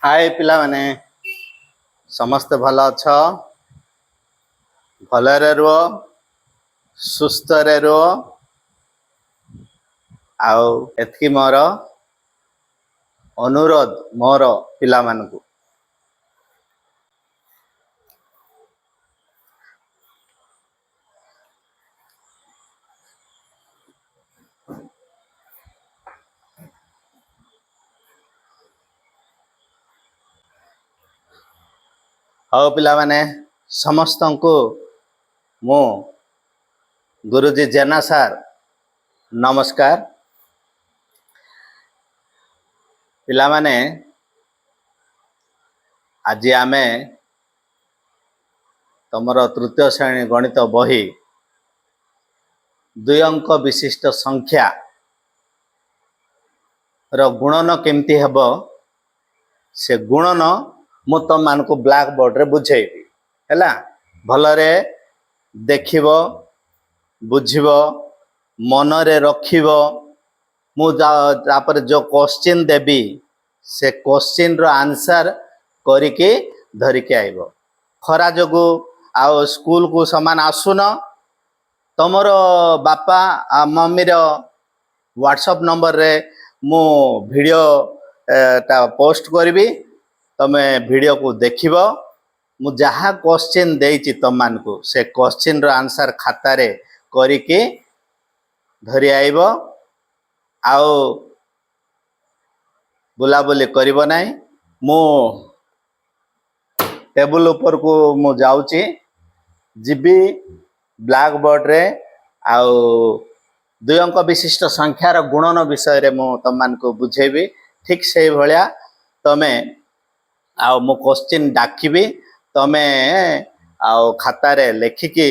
हाय पिला माने समस्त भल अछ भलरे रुह सुस्थ रे रुह आउ एथि मोर अनुरोध मोर पिला मानकु हाउ पिला माने समस्त को मो गुरुजी जेना सार नमस्कार पिला माने आज आमे तमर तृतीय श्रेणी गणित बही 2 अंक विशिष्ट संख्या रो गुणन केमती हेबो से गुणन मु तुम मान को ब्लैक बोर्ड रे बुझेबी हैला भलरे देखिबो बुझिबो मन रे रखिबो मु तापर जो क्वेश्चन देबी से क्वेश्चन रो आंसर करिके धरिके आइबो खरा जगु आ स्कूल को समान आसुन तमरो बापा आ मम्मी रो व्हाट्सएप नंबर रे मु वीडियो ता पोस्ट करबी तमे वीडियो को देखिबो मु जहा क्वेश्चन देइछि तम मान को से क्वेश्चन रो आंसर खाता रे करिके धरि आइबो आओ बुला बुली करिबो नाही मु टेबल ऊपर को मु जाउछि जिबी ब्लैक बोर्ड रे आओ 2 अंक विशिष्ट संख्यार गुणन विषय रे मु तम मान को बुझेबी ठीक से भलिया तमे आओ मु क्वेश्चन डाकिबी तमे आओ खाता रे लेखिकी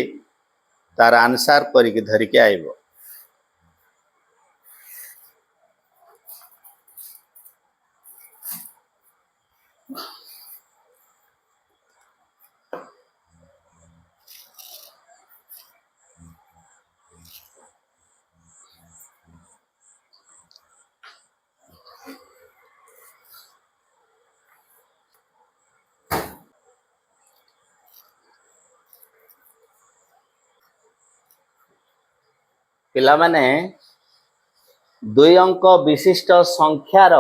तार आंसर करिके धरिके आइबो पिला माने 2 अंक विशिष्ट संख्यार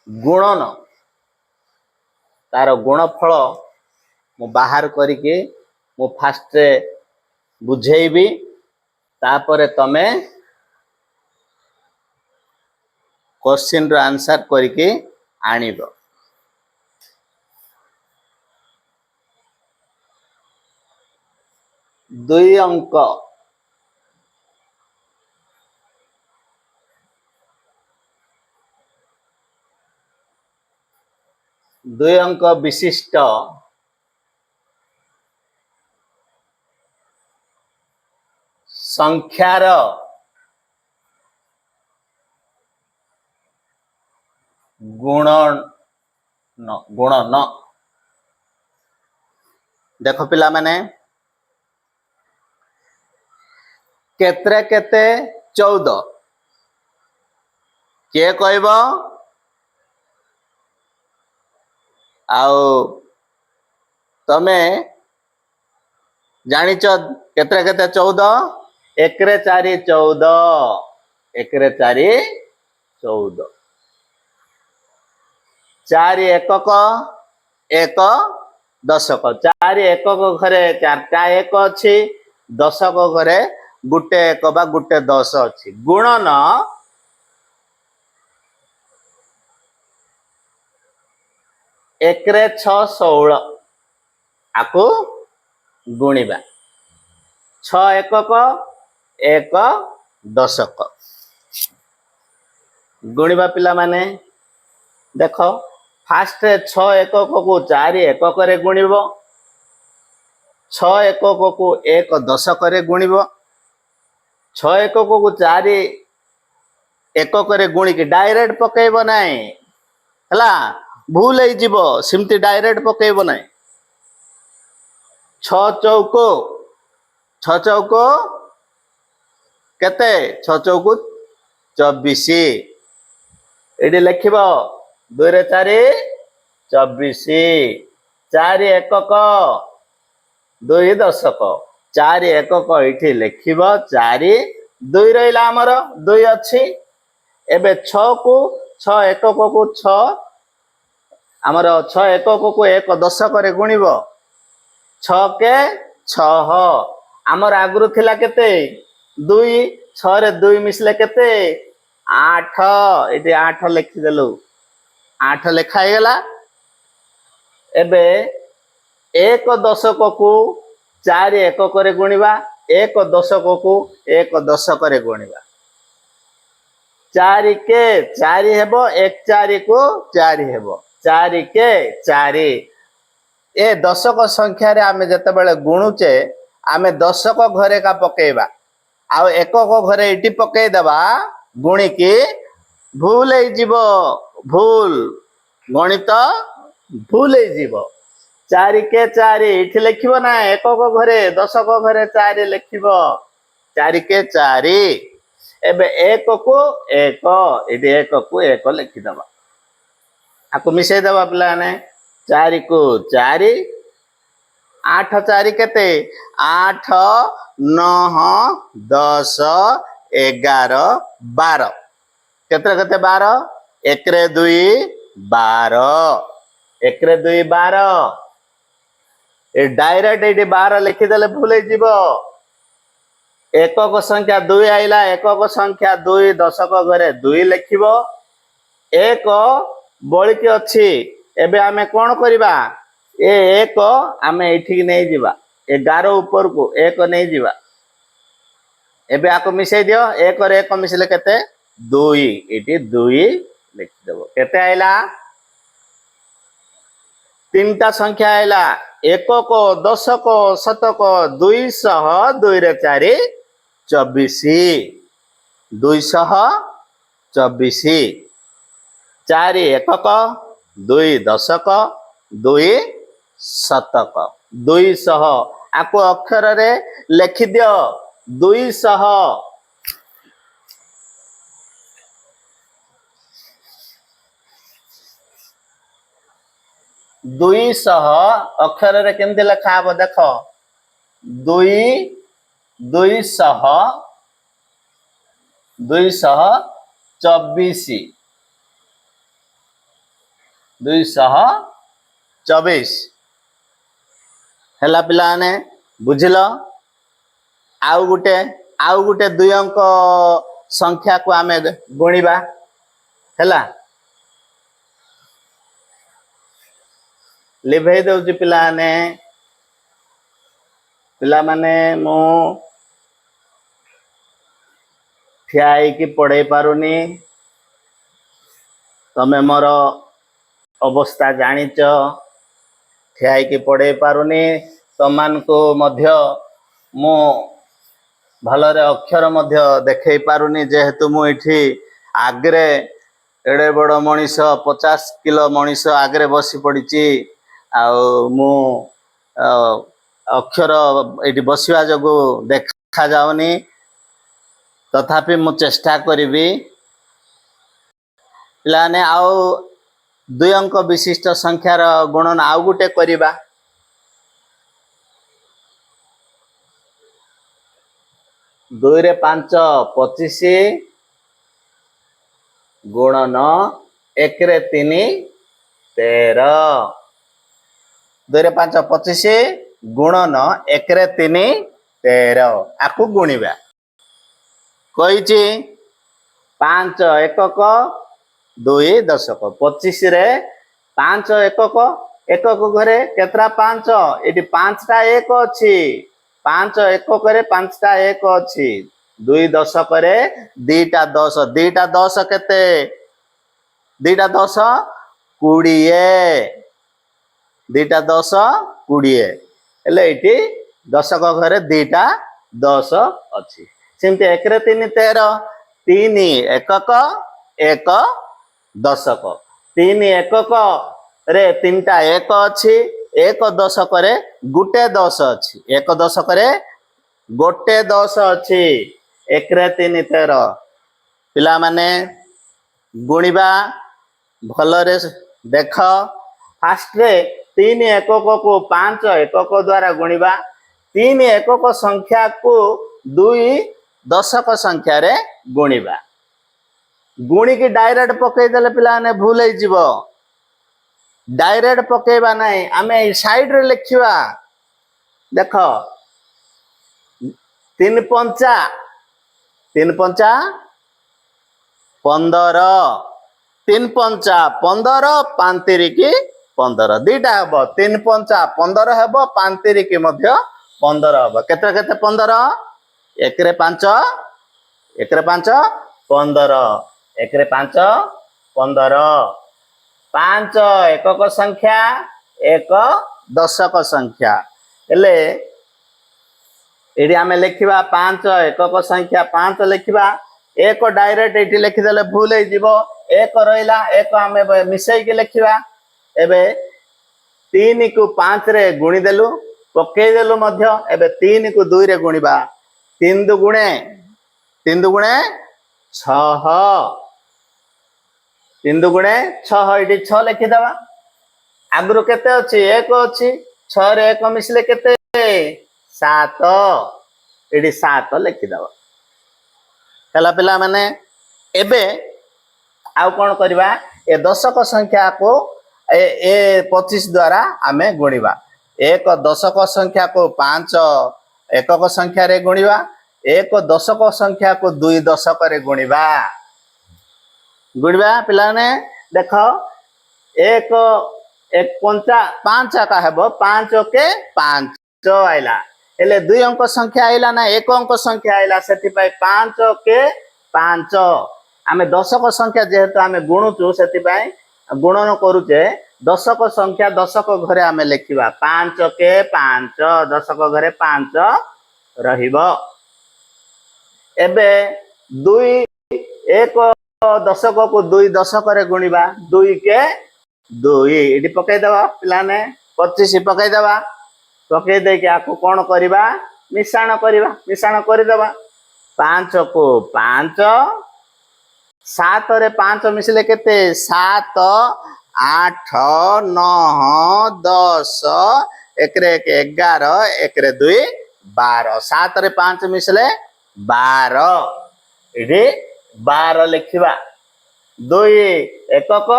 गुणन तार गुणफल मु बाहर करके मु फास्ट बुझेबी तापरे तमे क्वेश्चन रो आंसर करके आनिबो 2 अंक 2 अंक विशिष्ट संख्यार गुणन गुणन देखो पिला माने केत्रे केते 14 के कहबो आओ तमे जानिच केत्रे केते 14 1 रे 4 14 1 रे 4 14 4 एकक 1 दशक 4 एकक घरे 4टा 1 अछि दशक घरे गुटे 1 बा गुटे 10 अछि गुणन 1 रे 6 16 आको गुणिबा 6 एकक 1 दशक गुणिबा पिला माने देखो फास्ट 6 एकक को 4 एकक रे गुणिबो 6 एकक को 1 दशक रे गुणिबो 6 एकक को 4 एकक रे गुणी के डायरेक्ट पकेइबो नाही हला भूल है जीवो सिमती डायरेक्ट पकेइबो नाही 6 चौको केते 6 चौको 24 एडी लिखिबो 2 रे 4 24 4 एकक 2 दशक 4 एकक एठी लिखिब 4 2 रहिला हमर 2 अछि एबे 6 को 6 एकक को 6 हमर 6 एकक को 1 दशक रे गुणिब 6 के 6 हमर आगुरु थिला केते 2 6 रे 2 मिसले केते 8 एठी 8 लिखि देलु 8 लेखा गला एबे 1 दशक को 4 एकक रे गुणिबा 1 दशक को 1 दशक रे गुणिबा 4 के 4 हेबो 1 4 को 4 हेबो 4 के 4 ए दशक संख्या रे आमे जते बेले गुणुचे आमे दशक घरे का पकेइबा आ एकक घरे इटी पकेइ देबा गुणी की भूल हे जीवो भूल गणित भूल हे जीवो 4 के 4 इठी लिखिबो ना एकक घरे दशक घरे 4 लिखिबो 4 के 4 एबे 1 को 1 इठी 1 को 1 लिखि दबा आको मिसै दबा पिला ने 4 को 4 8 4 केते 8 9 10 11 12 केते केते 12 1 रे 2 12 1 रे 2 12 ए डायरेक्ट एटी 12 लिखि देले भूल हे जीवो एकक संख्या 2 आइला एकक संख्या 2 दशक घरे 2 लिखिबो 1 बळी के अछि एबे आमे कोन करिबा ए 1 आमे एठी नै जीवा 11 ऊपर को 1 नै जीवा एबे आको मिसै दियो 1 रे 1 मिसले केते 2 एटी 2 लिखि देबो केते आइला तीनटा संख्या आइला एकक दशक शतक 200 2 रे 4 24 224 4 एकक 2 दशक 2 शतक 200 आको अक्षर रे लिखि दियो 200 200 अक्षर रे केमते लिखा हबो देखो 2 200 224 224 हैला पिला ने बुझिलो आउ गुटे 2 अंक संख्या को आमे गुणिबा हैला लिभे दउची पिला माने मो ठियाई की पढ़े पारुनी तमे मोर अवस्था जानिच ठियाई की पढ़े पारुनी तमान को मध्य मो भलरे अक्षर मध्य देखै पारुनी जेहेतु मु इठी आगरे एडे बड़ मनीष 50 किलो मनीष आगरे बसी पड़ीची मु अक्षर ये बसवा जो देखा जाऊनी तथापि मु चेष्टा करी पिलाने आउ 2 अंक विशिष्ट संख्यार गुणन आउ गुटे करिबा 2 रे 5 25 गुणन 1 रे 3 13 2 रे 5 25 गुणन 1 रे 3 13 आकु गुणिबा कहिची 5 एकक 2 दशक 25 रे 5 एकक एकक घरे केतरा 5 एटी 5 टा 1 अछि 5 एकक रे 5 टा 1 अछि 2 दशक रे 2 टा 10 2 टा 10 केते 2 टा 10 20 2 टा 10 20 हेले एटी दशक घरे 2 टा 10 अछि सेमते 1 रे 3 13 3 एकक 1 दशक 3 एकक रे 3 टा 1 अछि 1 दशक रे गुटे 10 अछि 1 दशक रे गोटे 10 अछि 1 रे 3 13 पिला माने गुणिबा भलरे देख फास्ट रे 3 एकक को 5 एकक द्वारा गुणिबा 3 एकक संख्या को 2 दशक संख्या रे गुणिबा गुणी की डायरेक्ट पकई देले पिला ने भूल ही जीवो डायरेक्ट पकेबा नहीं आमे साइड रे लिखिबा देख 3 पंचा 3 पंचा 15 3 पंचा 15 5 की 15 दुईटा हम 3 पंचा 15 हम 5 की 15 हम केते केते 15 1 रे 5 1 रे 5 15 1 रे 5 15 5 एकक संख्या एक दशक संख्या हेले एडी आमे लिखिबा 5 एकक संख्या 5 लिखिबा एक डायरेक्ट एठी लिखिदेले भूल हो जीवो एक रहिला एक आमे मिसई के लिखिबा एबे 3 को 5 रे गुणी देलु पकई देलु मध्य एबे 3 को 2 रे गुणिबा 3 दुगुणे 6 3 दुगुणे 6 एठी 6 लिखिदबा आगुरु केते अछि 1 अछि 6 रे 1 मिसले केते 7 एठी 7 लिखिदबा हला पिला माने एबे आउ कोन करबा ए दशक संख्या को ए 25 द्वारा आमे गुणिबा एक दशक संख्या को 5 एकक संख्या रे गुणिबा एक दशक संख्या को 2 दशक रे गुणिबा गुणिबा पिला ने देखो एक एक पंचा 5 का हेबो 5 के 5 आइला एले 2 अंक संख्या आइला ना 1 अंक संख्या आइला सेति पय 5 के 5 आमे दशक संख्या जेहेतु आमे गुणुचु सेति पय गुणन करूचे दशक संख्या दशक घरे आमे लिखिबा 5 के 5 दशक घरे 5 रहिबो एबे 2 एक दशक को 2 दशक रे गुणिबा 2 के 2 एडी पकई दबा पिलाने 25 पकई दबा पकई दे के आको कोन करबा मिश्रण करदबा 5 को 5 7 रे 5 मिसले केते 7 8 9 10 1 रे 11 1 रे 2 12 7 रे 5 मिसले 12 एडी 12 लिखिबा 2 एकक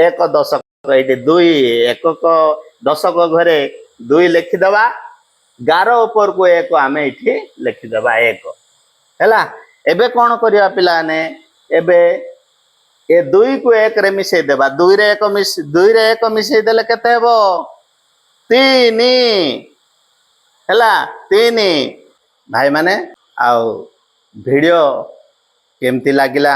1 दशक एडी 2 एकक दशक घरे 2 लिखिदबा 11 ऊपर को 1 आमे इठी लिखिदबा 1 हैला एबे कोन करिया पिला ने एबे ए 2 को 1 रे मिसै देबा 2 रे 1 मिसै देले केते हेबो 3 हैला 3 भाई माने आउ वीडियो केमती लागिला